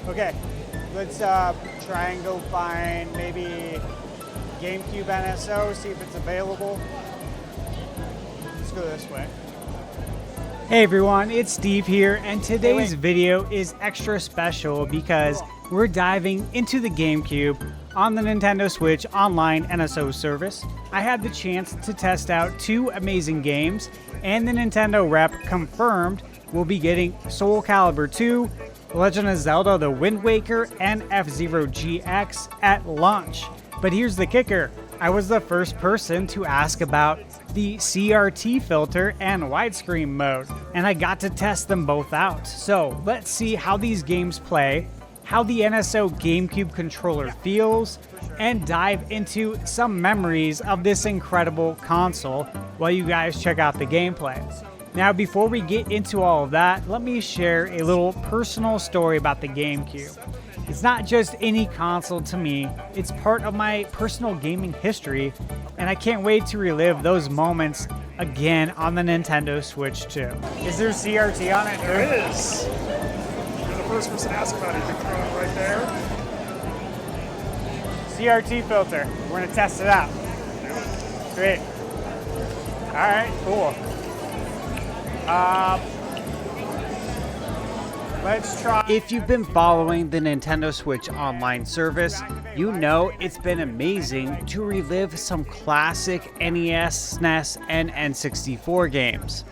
Okay, let's try and go find maybe GameCube NSO, see if it's available. Let's go this way. Hey everyone, it's Steve here, and today's video is extra special because we're diving into the GameCube on the Nintendo Switch online NSO service. I had the chance to test out two amazing games, and the Nintendo rep confirmed we'll be getting Soul Calibur 2, Legend of Zelda The Wind Waker, and F-Zero GX at launch. But here's the kicker. I was the first person to ask about the CRT filter and widescreen mode, and I got to test them both out. So let's see how these games play, how the NSO GameCube controller feels, and dive into some memories of this incredible console while you guys check out the gameplay. Now, before we get into all of that, let me share a little personal story about the GameCube. It's not just any console to me, it's part of my personal gaming history, and I can't wait to relive those moments again on the Nintendo Switch too. Is there CRT on it? There is. You're the first person to ask about it. You can throw it right there. CRT filter. We're gonna test it out. Great. All right, cool. Let's try. If you've been following the Nintendo Switch online service, you know it's been amazing to relive some classic NES, SNES, and N64 games.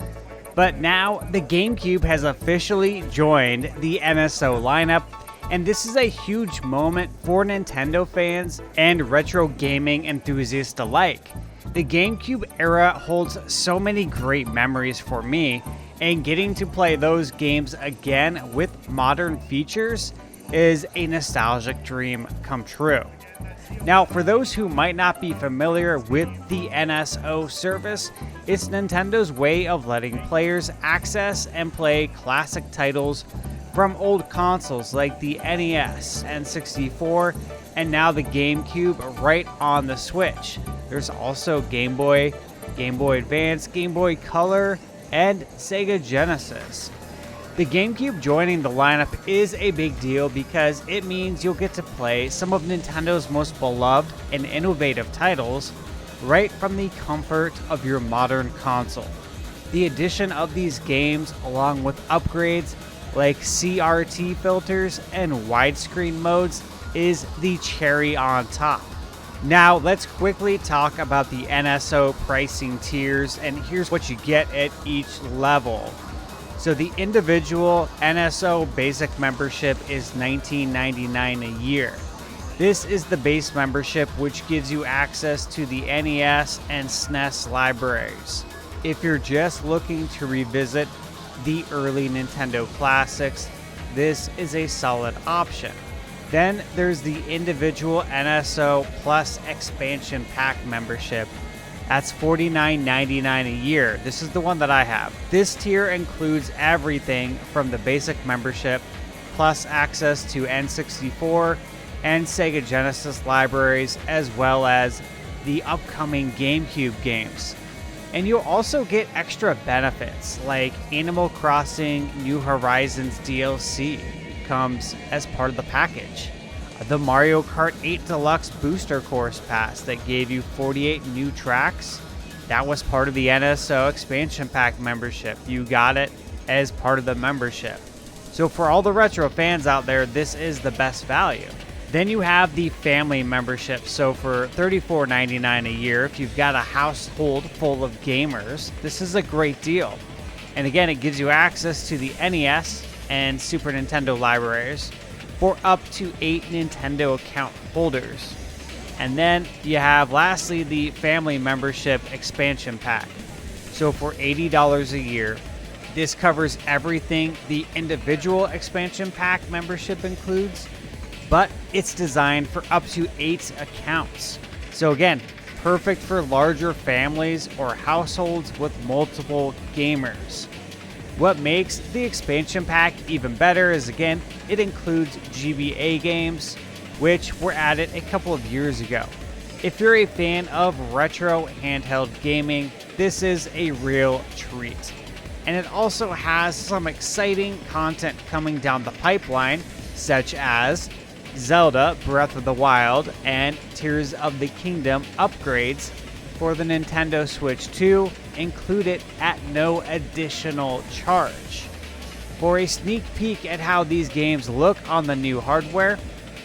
But now the GameCube has officially joined the NSO lineup, and this is a huge moment for Nintendo fans and retro gaming enthusiasts alike. The GameCube era holds so many great memories for me, and getting to play those games again with modern features is a nostalgic dream come true. Now, for those who might not be familiar with the NSO service, it's Nintendo's way of letting players access and play classic titles from old consoles like the NES, N64, and now the GameCube right on the Switch. There's also Game Boy, Game Boy Advance, Game Boy Color, and Sega Genesis. The GameCube joining the lineup is a big deal because it means you'll get to play some of Nintendo's most beloved and innovative titles right from the comfort of your modern console. The addition of these games, along with upgrades like CRT filters and widescreen modes, is the cherry on top. Now, let's quickly talk about the NSO pricing tiers, and here's what you get at each level. So the individual NSO basic membership is $19.99 a year. This is the base membership, which gives you access to the NES and SNES libraries. If you're just looking to revisit the early Nintendo classics, this is a solid option. Then there's the individual NSO Plus expansion pack membership. That's $49.99 a year. This is the one that I have. This tier includes everything from the basic membership, plus access to N64 and Sega Genesis libraries, as well as the upcoming GameCube games. And you'll also get extra benefits like Animal Crossing New Horizons DLC comes as part of the package. The Mario Kart 8 Deluxe Booster Course Pass that gave you 48 new tracks, that was part of the NSO expansion pack membership. You got it as part of the membership. So for all the retro fans out there, this is the best value. Then you have the family membership. So for $34.99 a year, if you've got a household full of gamers, this is a great deal. And again, it gives you access to the NES and Super Nintendo libraries for up to 8 Nintendo account holders. And then you have, lastly, the family membership expansion pack. So for $80 a year, this covers everything the individual expansion pack membership includes, but it's designed for up to 8 accounts. So again, perfect for larger families or households with multiple gamers. What makes the expansion pack even better is, again, it includes GBA games, which were added a couple of years ago. If you're a fan of retro handheld gaming, this is a real treat. And it also has some exciting content coming down the pipeline, such as Zelda Breath of the Wild and Tears of the Kingdom upgrades for the Nintendo Switch 2 included at no additional charge. For a sneak peek at how these games look on the new hardware,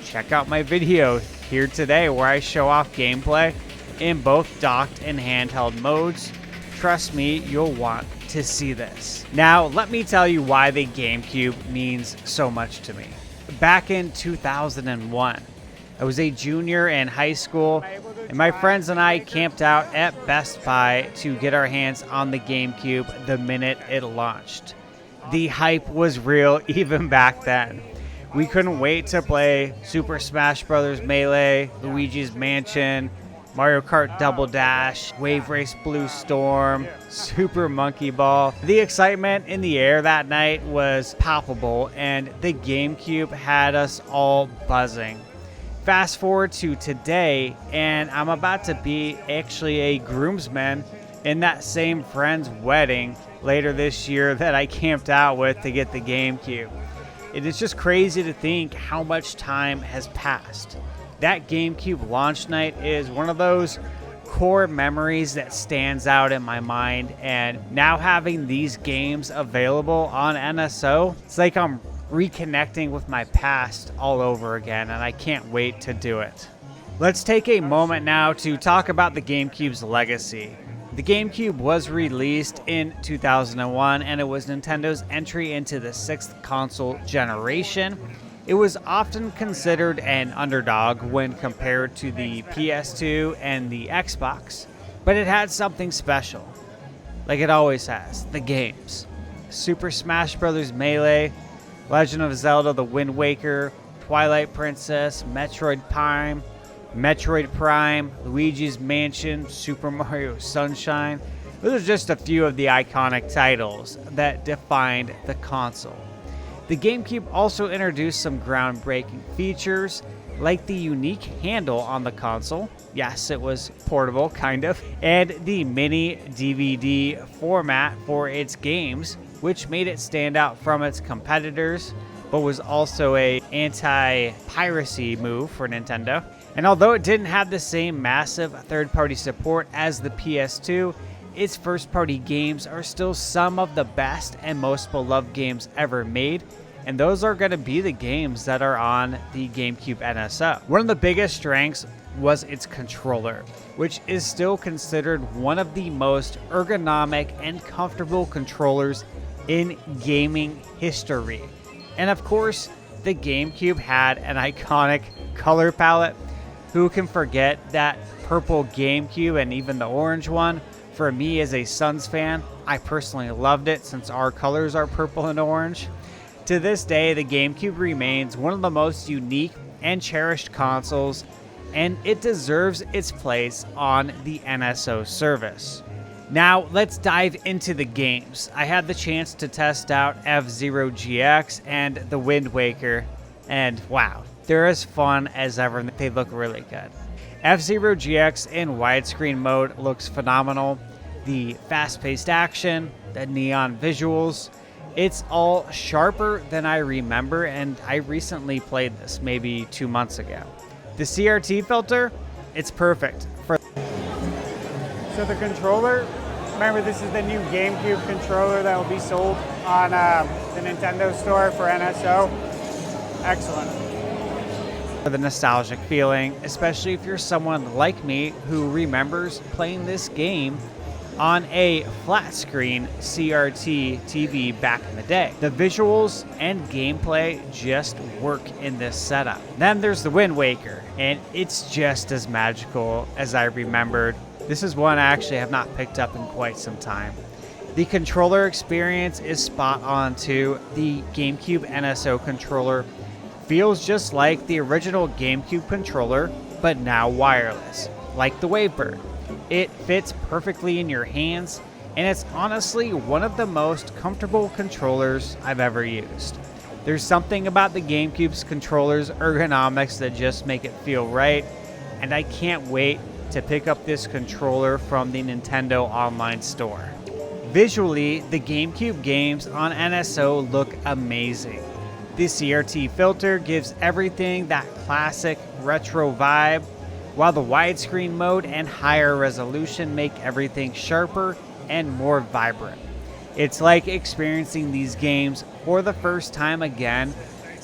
check out my video here today where I show off gameplay in both docked and handheld modes. Trust me, you'll want to see this. Now, let me tell you why the GameCube means so much to me. Back in 2001, I was a junior in high school, and my friends and I camped out at Best Buy to get our hands on the GameCube the minute it launched. The hype was real even back then. We couldn't wait to play Super Smash Bros. Melee, Luigi's Mansion, Mario Kart Double Dash, Wave Race Blue Storm, Super Monkey Ball. The excitement in the air that night was palpable, and the GameCube had us all buzzing. Fast forward to today, and I'm about to be actually a groomsman in that same friend's wedding later this year that I camped out with to get the GameCube. It is just crazy to think how much time has passed. That GameCube launch night is one of those core memories that stands out in my mind, and now having these games available on NSO, it's like I'm reconnecting with my past all over again, and I can't wait to do it. Let's take a moment now to talk about the GameCube's legacy. The GameCube was released in 2001, and it was Nintendo's entry into the 6th console generation. It was often considered an underdog when compared to the PS2 and the Xbox, but it had something special, like it always has, the games. Super Smash Bros. Melee, Legend of Zelda The Wind Waker, Twilight Princess, Metroid Prime, Luigi's Mansion, Super Mario Sunshine. Those are just a few of the iconic titles that defined the console. The GameCube also introduced some groundbreaking features, like the unique handle on the console. Yes, it was portable, kind of. And the mini DVD format for its games, which made it stand out from its competitors, but was also an anti-piracy move for Nintendo. And although it didn't have the same massive third-party support as the PS2, its first-party games are still some of the best and most beloved games ever made, and those are going to be the games that are on the GameCube NSO. One of the biggest strengths was its controller, which is still considered one of the most ergonomic and comfortable controllers in gaming history. And of course, the GameCube had an iconic color palette. Who can forget that purple GameCube and even the orange one? For me as a Suns fan, I personally loved it since our colors are purple and orange. To this day, the GameCube remains one of the most unique and cherished consoles, and it deserves its place on the NSO service. Now, let's dive into the games. I had the chance to test out F-Zero GX and The Wind Waker, and wow, they're as fun as ever. They look really good. F-Zero GX in widescreen mode looks phenomenal. The fast-paced action, the neon visuals, it's all sharper than I remember, and I recently played this maybe 2 months ago. The CRT filter, it's perfect. So the controller, remember this is the new GameCube controller that will be sold on the Nintendo store for NSO. Excellent. For the nostalgic feeling, especially if you're someone like me who remembers playing this game on a flat screen CRT TV back in the day. The visuals and gameplay just work in this setup. Then there's The Wind Waker, and it's just as magical as I remembered. This is one I actually have not picked up in quite some time. The controller experience is spot on too. The GameCube NSO controller feels just like the original GameCube controller, but now wireless, like the Wavebird. It fits perfectly in your hands, and it's honestly one of the most comfortable controllers I've ever used. There's something about the GameCube's controller's ergonomics that just make it feel right, and I can't wait to pick up this controller from the Nintendo online store. Visually, the GameCube games on NSO look amazing. The CRT filter gives everything that classic retro vibe, while the widescreen mode and higher resolution make everything sharper and more vibrant. It's like experiencing these games for the first time again,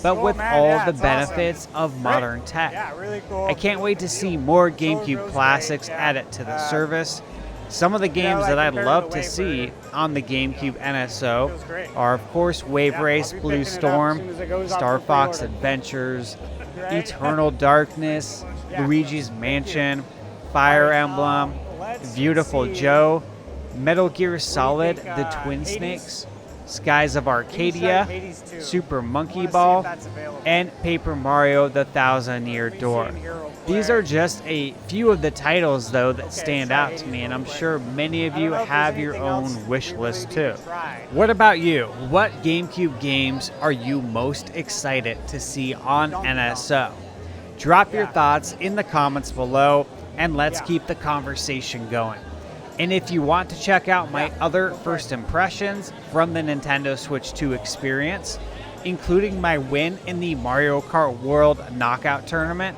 but Cool, with man. all Yeah, the it's benefits awesome. of modern tech. Yeah, really cool. I can't wait to see more GameCube goes classics great, yeah. added to the service. Some of the games like that I'd compared to love the to see on the GameCube NSO Feels great. are, of course, Wave Yeah, Race, I'll be Blue picking it up as Storm, soon as it goes out Star for Fox pre-order. Adventures, Right? Eternal Darkness, Yeah. Luigi's Mansion, Fire Emblem, let's Beautiful see. Joe, Metal Gear Solid, think, The Twin Hades? Snakes, Skies of Arcadia, Hades 2. Super Monkey Wanna see Ball, if that's available. and Paper Mario The Thousand-Year Door. These are just a few of the titles, though, that stand out to me, and I'm sure many of you have your own wish list too. What about you? What GameCube games are you most excited to see on NSO? Drop your thoughts in the comments below, and let's keep the conversation going. And if you want to check out my other first impressions from the Nintendo Switch 2 experience, including my win in the Mario Kart World Knockout Tournament,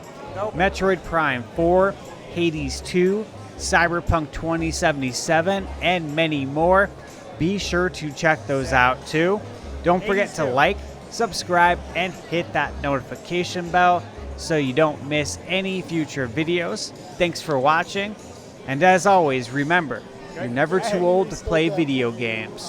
Metroid Prime 4, Hades 2, Cyberpunk 2077, and many more, be sure to check those out too. Don't forget to like, subscribe, and hit that notification bell so you don't miss any future videos. Thanks for watching, and as always, remember, you're never too old to play video games.